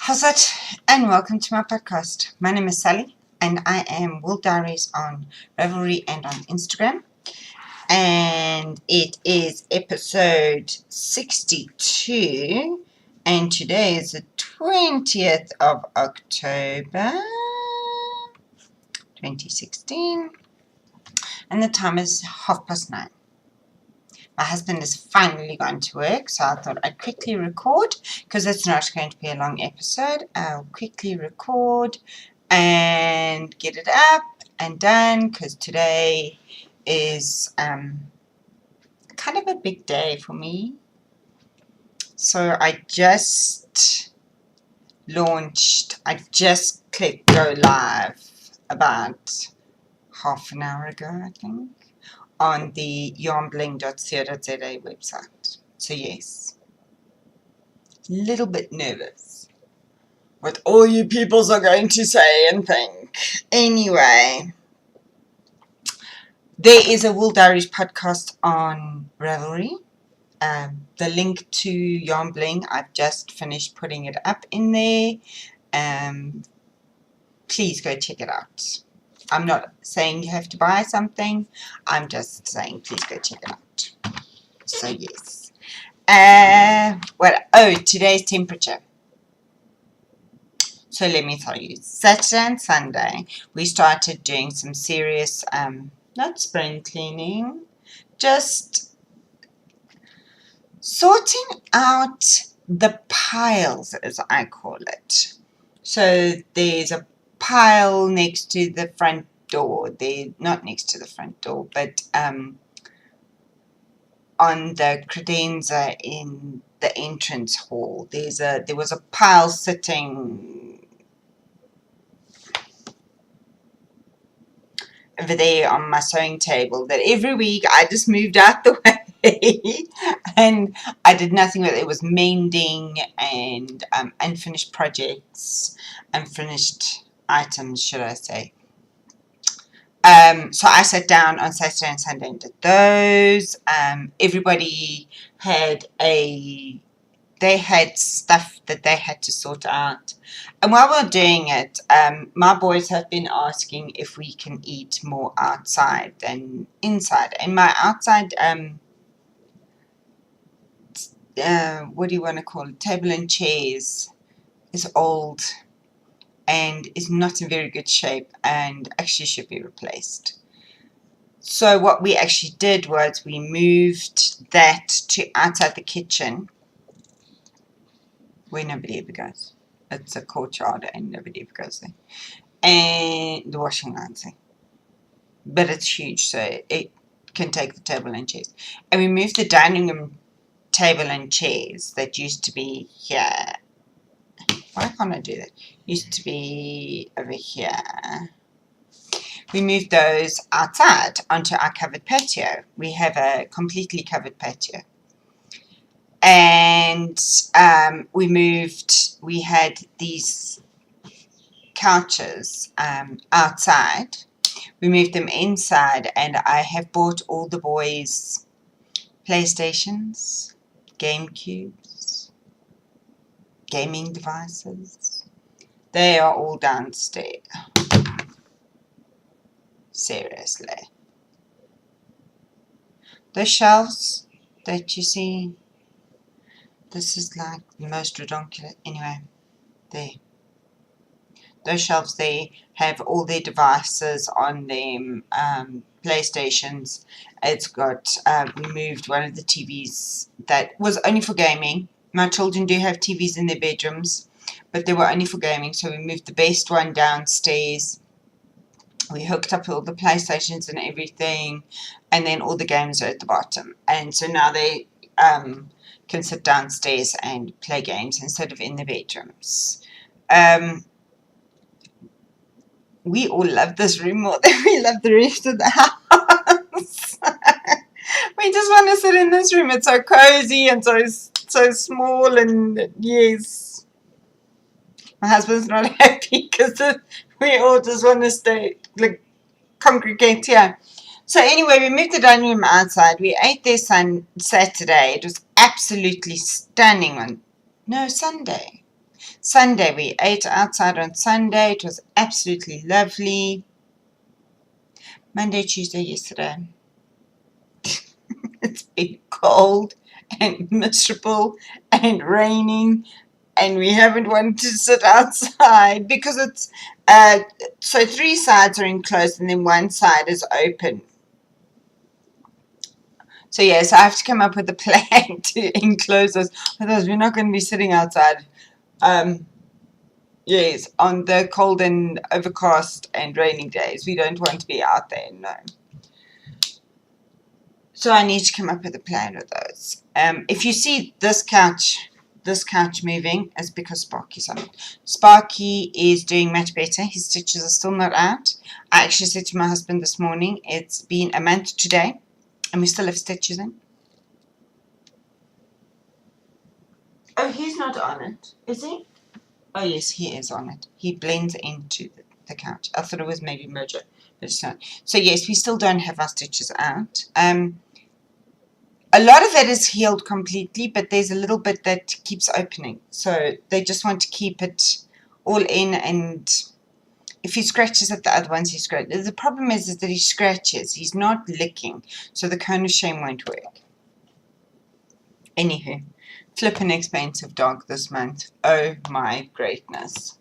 How's it? And welcome to my podcast. My name is Sally, and I am Wooldiaries on Ravelry and on Instagram. And it is episode 62, and today is the 20th of October 2016, and the time is 9:30. My husband has finally gone to work, so I thought I'd quickly record because it's not going to be a long episode. I'll quickly record and get it up and done because today is kind of a big day for me. So I just launched, I just clicked go live about half an hour ago, I think, on the bling.co.za website. So yes, little bit nervous what all you peoples are going to say and think. Anyway, there is a Wooldiaries podcast on Ravelry. The link to Yarn Bling, I've just finished putting it up in there. Please go check it out. I'm not saying you have to buy something. I'm just saying please go check it out. So yes. Today's temperature. So let me tell you. Saturday and Sunday, we started doing some serious, not spring cleaning, just sorting out the piles, as I call it. So there's a pile next to the front door. Not next to the front door, but on the credenza in the entrance hall. There was a pile sitting over there on my sewing table that every week I just moved out the way and I did nothing with it. It was mending and unfinished projects, unfinished items, should I say. So I sat down on Saturday and Sunday and did those. Everybody had stuff that they had to sort out. And while we're doing it, my boys have been asking if we can eat more outside than inside. And my outside, what do you want to call it, table and chairs is old and is not in very good shape and actually should be replaced. So what we actually did was we moved that to outside the kitchen where nobody ever goes. It's a courtyard and nobody ever goes there. And the washing line's there. But it's huge, so it can take the table and chairs. And we moved the dining room table and chairs that used to be here. Why can't I do that? Used to be over here. We moved those outside onto our covered patio. We have a completely covered patio. And we had these couches outside. We moved them inside, and I have bought all the boys' PlayStations, GameCubes, gaming devices. They are all downstairs. Seriously. The shelves that you see, this is like the most redonkulous. Anyway, there. Those shelves there have all their devices on them, PlayStations. It's got, we moved one of the TVs that was only for gaming. My children do have TVs in their bedrooms, but they were only for gaming, so we moved the best one downstairs. We hooked up all the PlayStations and everything, and then all the games are at the bottom. And so now they can sit downstairs and play games instead of in the bedrooms. We all love this room more than we love the rest of the house. We just want to sit in this room. It's so cozy and so small, and yes. My husband's not happy because we all just want to stay, like, congregate here. So anyway, we moved the dining room outside. We ate there Saturday. It was absolutely stunning. Sunday. Sunday, we ate outside on Sunday. It was absolutely lovely. Monday, Tuesday, yesterday. It's been cold and miserable and raining, and we haven't wanted to sit outside because it's so 3 sides are enclosed and then 1 side is open. So yes, I have to come up with a plan to enclose those. Otherwise, we're not going to be sitting outside. Yes, on the cold and overcast and raining days, we don't want to be out there. No. So I need to come up with a plan with those. If you see this couch moving, it's because Sparky's on it. Sparky is doing much better. His stitches are still not out. I actually said to my husband this morning, it's been a month today, and we still have stitches in. Oh, he's not on it, is he? Oh, yes, he is on it. He blends into the couch. I thought it was maybe Mojo, but it's not. So, yes, we still don't have our stitches out. A lot of it is healed completely, but there's a little bit that keeps opening. So they just want to keep it all in, and if he scratches at the other ones, he scratches. The problem is that he scratches. He's not licking, so the cone of shame won't work. Anywho, flippin' expensive dog this month. Oh my greatness.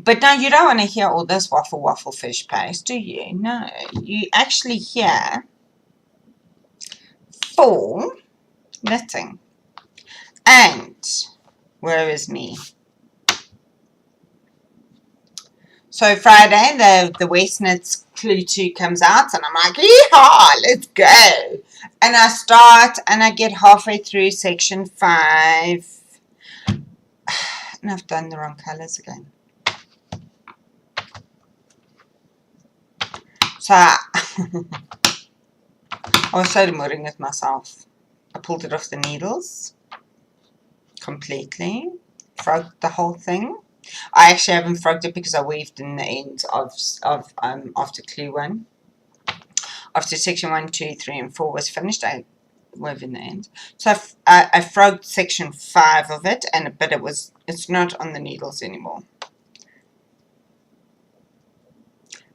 But now you don't want to hear all this waffle fish paste, do you? No, you actually hear full knitting. And where is me? So Friday, the West Knits Clue 2 comes out, and I'm like, yeehaw, let's go. And I start, and I get halfway through section 5. And I've done the wrong colours again. So I was so demurring with myself. I pulled it off the needles completely, frogged the whole thing. I actually haven't frogged it because I weaved in the ends of after clue 1. After section 1, 2, 3, and 4 was finished, I wove in the ends. So I frogged section 5 of it, but it's not on the needles anymore.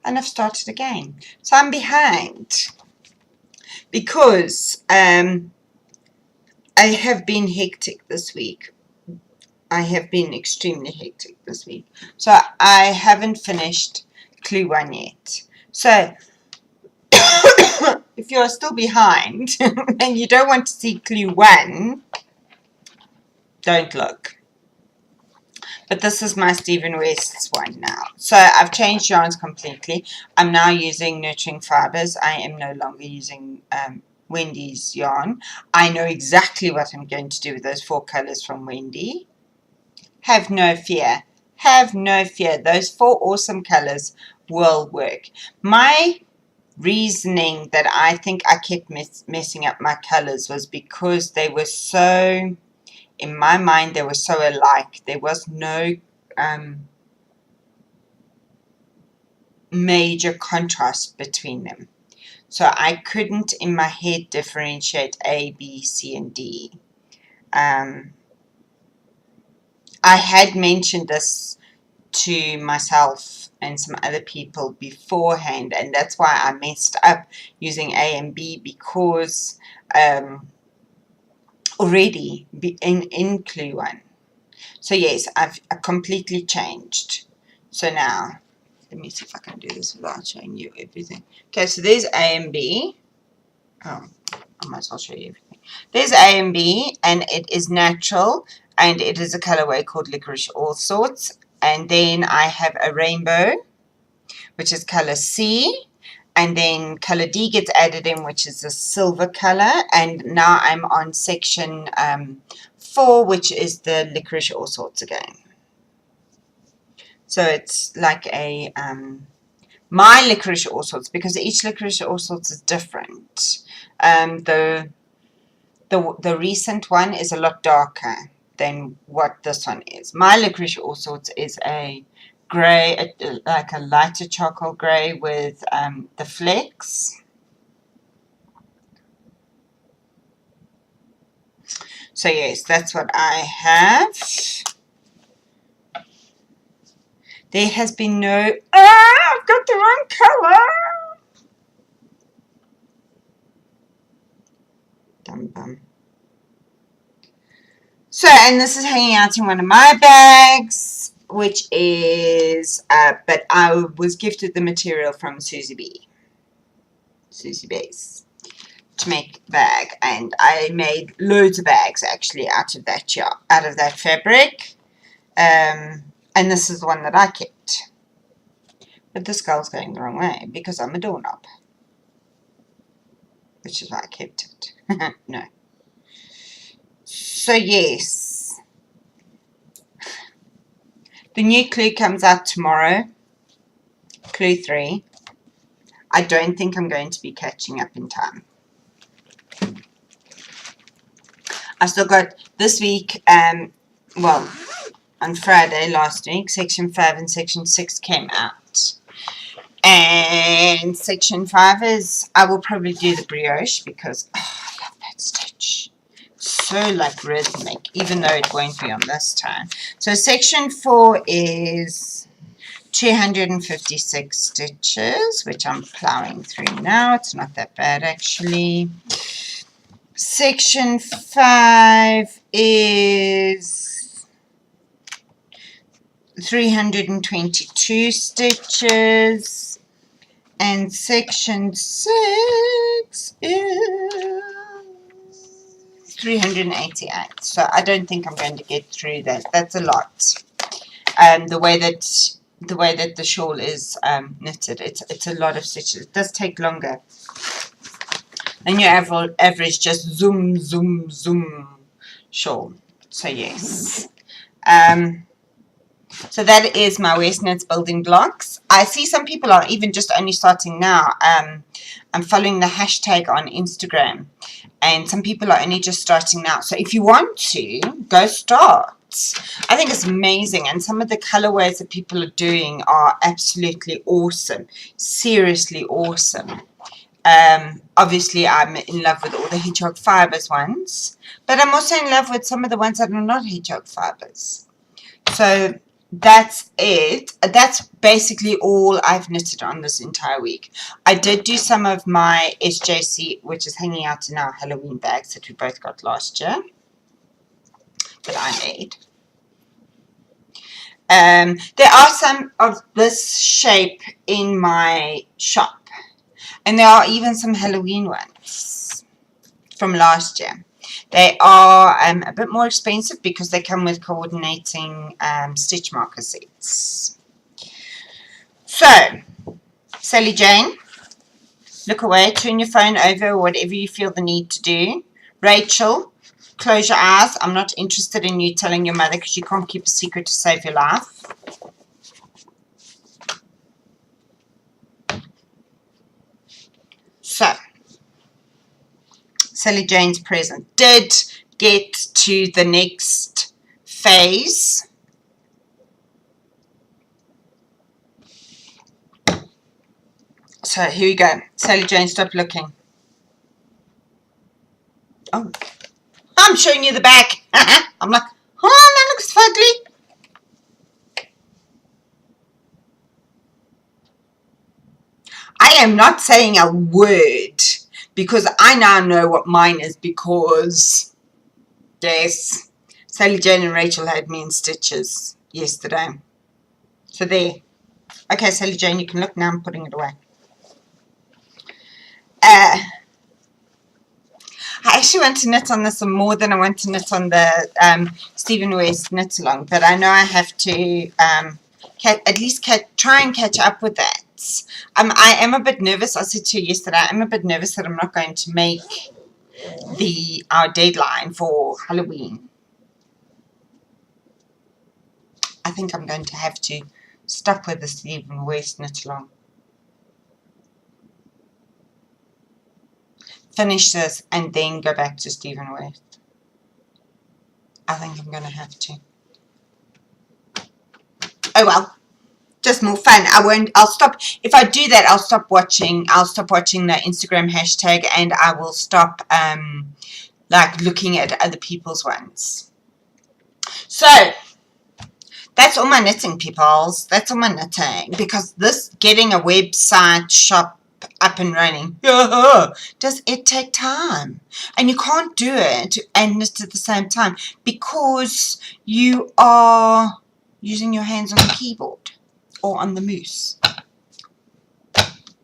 And I've started again. So I'm behind because I have been hectic this week. I have been extremely hectic this week. So I haven't finished clue 1 yet. So if you're still behind and you don't want to see clue 1, don't look. But this is my Stephen West's one now. So I've changed yarns completely. I'm now using Nurturing Fibers. I am no longer using Wendy's yarn. I know exactly what I'm going to do with those 4 colors from Wendy. Have no fear. Have no fear. Those 4 awesome colors will work. My reasoning that I think I kept messing up my colors was because they were so... In my mind, they were so alike. There was no major contrast between them. So I couldn't, in my head, differentiate A, B, C, and D. I had mentioned this to myself and some other people beforehand, and that's why I messed up using A and B, because... already in clue 1. So yes, I've completely changed. So now, let me see if I can do this without showing you everything. Okay, so there's A and B. Oh, I might as well show you everything. There's A and B, and it is natural, and it is a colorway called Licorice All Sorts. And then I have a rainbow, which is color C. And then color D gets added in, which is a silver color. And now I'm on section 4, which is the Licorice All Sorts again. So it's like a my Licorice All Sorts, because each Licorice All Sorts is different. The recent one is a lot darker than what this one is. My Licorice All Sorts is a grey, like a lighter charcoal grey with the flecks. So yes, that's what I have. There has been no... I've got the wrong color! Dum bum. So, and this is hanging out in one of my bags, which is... but I was gifted the material from Susie B's to make a bag, and I made loads of bags actually out of that fabric. And this is the one that I kept. But this girl's going the wrong way because I'm a doorknob. Which is why I kept it. No. So yes. The new clue comes out tomorrow. Clue 3. I don't think I'm going to be catching up in time. I still got this week, well, on Friday last week, Section 5 and Section 6 came out. And Section 5 is, I will probably do the brioche because I love that stitch. So like rhythmic, even though it won't be on this time. So Section 4 is 256 stitches, which I'm plowing through now. It's not that bad actually. Section 5 is 322 stitches, and Section 6 is 388. So I don't think I'm going to get through that. That's a lot. The way that the shawl is knitted, it's a lot of stitches. It does take longer. And your average just zoom, zoom, zoom shawl. So yes. So that is my West Knits building blocks. I see some people are even just only starting now. I'm following the hashtag on Instagram, and some people are only just starting now. So if you want to, go start. I think it's amazing, and some of the colorways that people are doing are absolutely awesome. Seriously awesome. Obviously I'm in love with all the hedgehog fibers ones, but I'm also in love with some of the ones that are not hedgehog fibers. So that's it. That's basically all I've knitted on this entire week. I did do some of my SJC, which is hanging out in our Halloween bags that we both got last year, that I made. There are some of this shape in my shop. And there are even some Halloween ones from last year. They are a bit more expensive because they come with coordinating stitch marker sets. So, Sally Jane, look away, turn your phone over, whatever you feel the need to do. Rachel, close your eyes. I'm not interested in you telling your mother because you can't keep a secret to save your life. So, Sally Jane's present did get to the next phase. So, here we go. Sally Jane, stop looking. Oh, I'm showing you the back. I'm like, oh, that looks fugly. I am not saying a word because I now know what mine is because, yes, Sally Jane and Rachel had me in stitches yesterday. So there. Okay, Sally Jane, you can look now. I'm putting it away. I actually want to knit on this more than I want to knit on the Stephen West knit along, but I know I have to at least try and catch up with that. I am a bit nervous. I said to you yesterday, I'm a bit nervous that I'm not going to make our deadline for Halloween. I think I'm going to have to stop with the Stephen West knit along. Finish this and then go back to Stephen West. I think I'm going to have to. Oh well. Just more fun. I'll stop. If I do that, I'll stop watching the Instagram hashtag, and I will stop like looking at other people's ones. So that's all my knitting, peoples. That's all my knitting, because this getting a website shop up and running, does it take time, and you can't do it and knit at the same time because you are using your hands on the keyboard or on the mouse.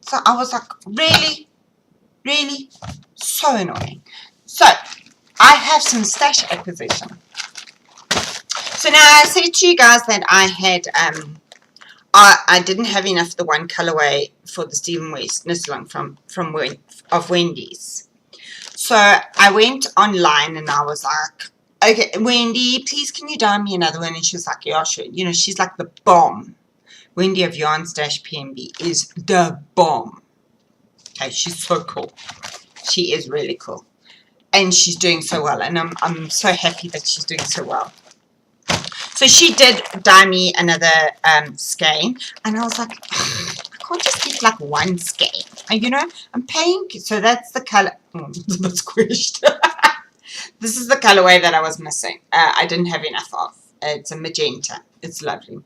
So I was like, really so annoying. So I have some stash acquisition. So now I said to you guys that I had I didn't have enough of the one colorway for the Stephen West knit along of Wendy's. So I went online and I was like, okay, Wendy, please can you dye me another one? And she was like, yeah, sure. You know, she's like the bomb. Wendy of Yarns-PMB is the bomb. Okay, she's so cool. She is really cool. And she's doing so well. And I'm so happy that she's doing so well. So she did dye me another skein, and I was like, I can't just get like one skein. And you know, I'm paying, so that's the color. It's a bit squished. This is the colorway that I was missing. I didn't have enough of. It's a magenta. It's lovely.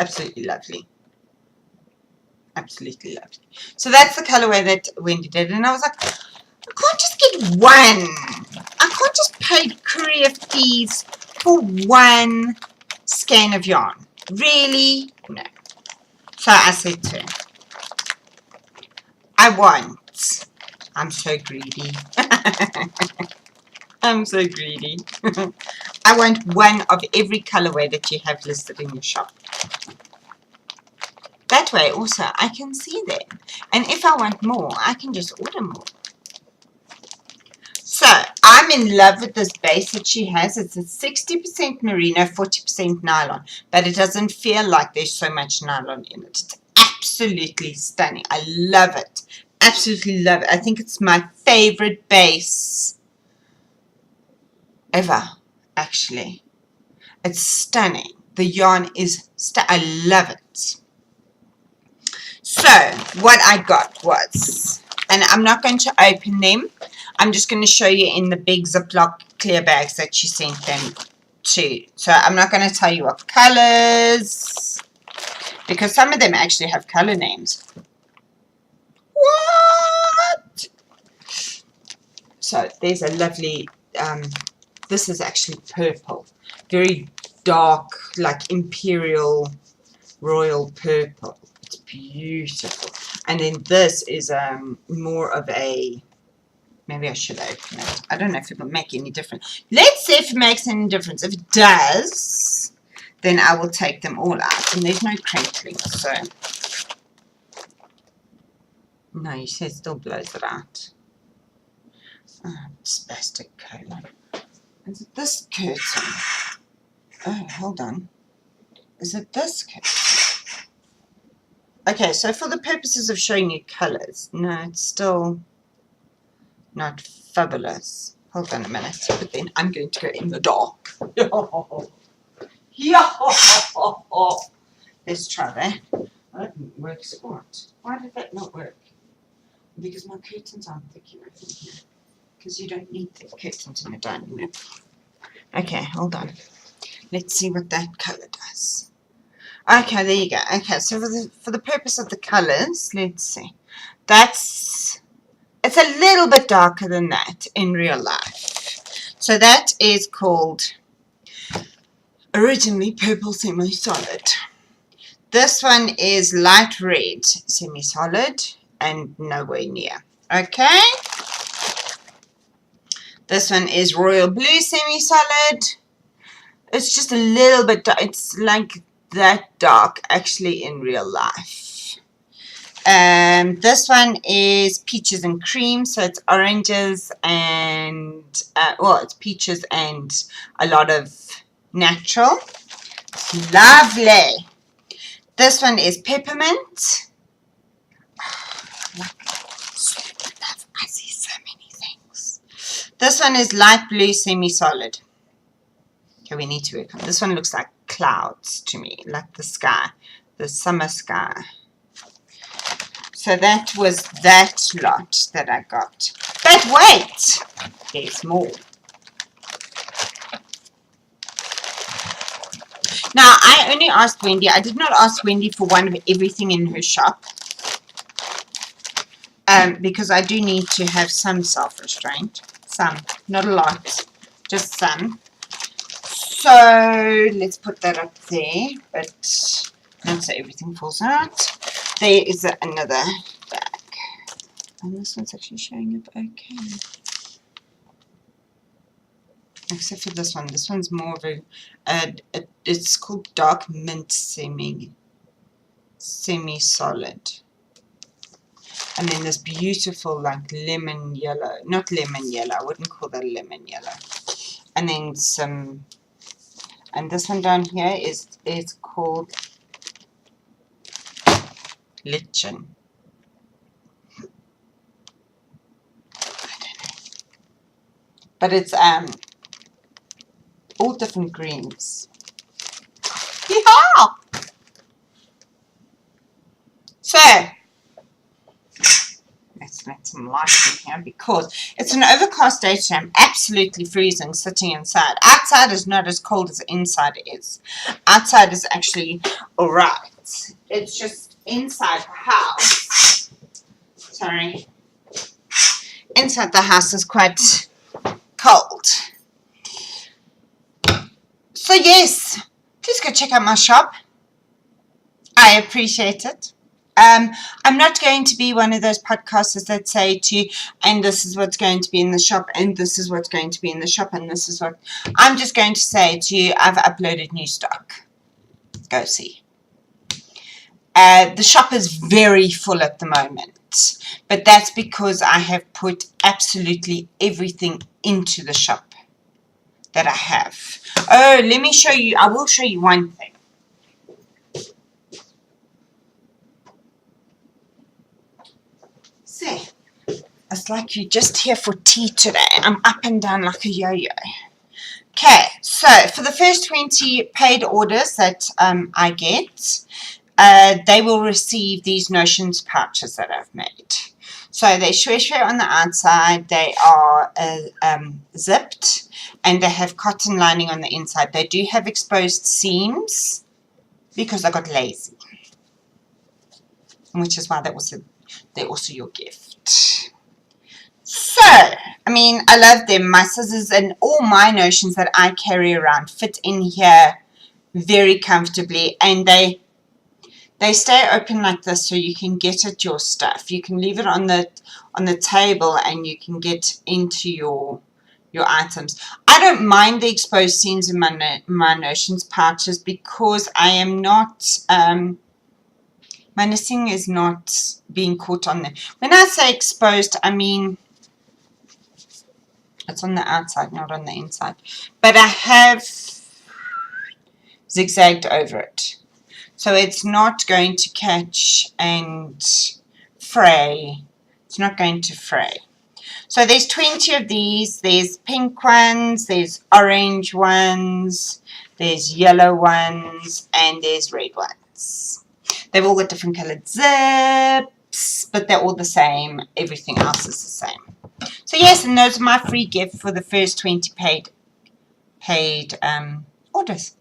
Absolutely lovely. Absolutely lovely. So that's the colorway that Wendy did, and I was like, I can't just get one. I can't just pay courier fees for one skein of yarn. Really? No. So I said to her, I want. I'm so greedy. I'm so greedy. I want one of every colorway that you have listed in your shop. That way also I can see them. And if I want more, I can just order more. So I'm in love with this base that she has. It's a 60% merino, 40% nylon. But it doesn't feel like there's so much nylon in it. It's absolutely stunning. I love it. Absolutely love it. I think it's my favorite base ever, actually. It's stunning. The yarn is I love it. So what I got was, and I'm not going to open them, I'm just going to show you in the big Ziploc clear bags that she sent them to. So I'm not going to tell you what colors, because some of them actually have color names. What? So there's a lovely, this is actually purple, very dark, like imperial royal purple. It's beautiful. And then this is more of a, maybe I should open it. I don't know if it will make any difference. Let's see if it makes any difference. If it does, then I will take them all out. And there's no crinkling, so. No, you say it still blows it out. Oh, spastic color. Is it this curtain? Oh, hold on. Is it this curtain? Okay, so for the purposes of showing you colors, no, it's still not fabulous. Hold on a minute, but then I'm going to go in the dark. Let's try that. That didn't work smart. Why did that not work? Because my curtains aren't thick enough in here. Because you don't need thick curtains in the dining room. Okay, hold on. Let's see what that color does. Okay, there you go. Okay, so for the purpose of the colors, let's see. It's a little bit darker than that in real life. So that is called originally purple semi-solid. This one is light red semi-solid and nowhere near. Okay. This one is royal blue semi-solid. It's just a little bit dark. It's like that dark actually in real life. This one is peaches and cream, so it's oranges and well, it's peaches and a lot of natural. It's lovely. This one is peppermint. I see so many things. This one is light blue semi-solid. Okay, we need to work on this one. Looks like clouds to me, like the sky, the summer sky. So that was that lot that I got. But wait, there's more. Now, I only asked Wendy. I did not ask Wendy for one of everything in her shop. Because I do need to have some self-restraint. Some. Not a lot. Just some. So, let's put that up there. But not so everything falls out. There is another bag. And this one's actually showing up okay. Except for this one. This one's more of a it's called dark mint semi-solid. And then this beautiful like lemon yellow. Not lemon yellow. I wouldn't call that lemon yellow. And then some. And this one down here is called lichen. But it's all different greens. Yeehaw! So let's let some light in here because it's an overcast day today. I'm absolutely freezing sitting inside. Outside is not as cold as inside is. Outside is actually alright. It's just inside the house. Sorry. Inside the house is quite cold. So yes, please go check out my shop. I appreciate it. I'm not going to be one of those podcasters that say to you, and this is what's going to be in the shop, and this is what's going to be in the shop, and this is what. I'm just going to say to you, I've uploaded new stock. Go see. The shop is very full at the moment, but that's because I have put absolutely everything into the shop that I have. Oh, let me show you. I will show you one thing. See, it's like you're just here for tea today. I'm up and down like a yo-yo. Okay, so for the first 20 paid orders that I get, they will receive these Notions pouches that I've made. So they're shwe on the outside, they are zipped, and they have cotton lining on the inside. They do have exposed seams because I got lazy, which is why they're also your gift. So, I mean, I love them. My scissors and all my Notions that I carry around fit in here very comfortably, and they stay open like this so you can get at your stuff. You can leave it on the table and you can get into your items. I don't mind the exposed seams in my Notions pouches because I am not my knitting is not being caught on there. When I say exposed, I mean it's on the outside, not on the inside. But I have zigzagged over it. So it's not going to catch and fray. It's not going to fray. So there's 20 of these. There's pink ones, there's orange ones, there's yellow ones, and there's red ones. They've all got different colored zips, but they're all the same. Everything else is the same. So yes, and those are my free gift for the first 20 paid orders.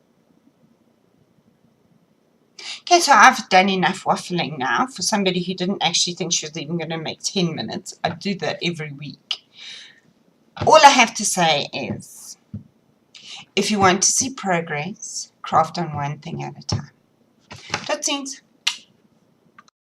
Okay, so I've done enough waffling now for somebody who didn't actually think she was even going to make 10 minutes. I do that every week. All I have to say is, if you want to see progress, craft on one thing at a time. Tot ziens.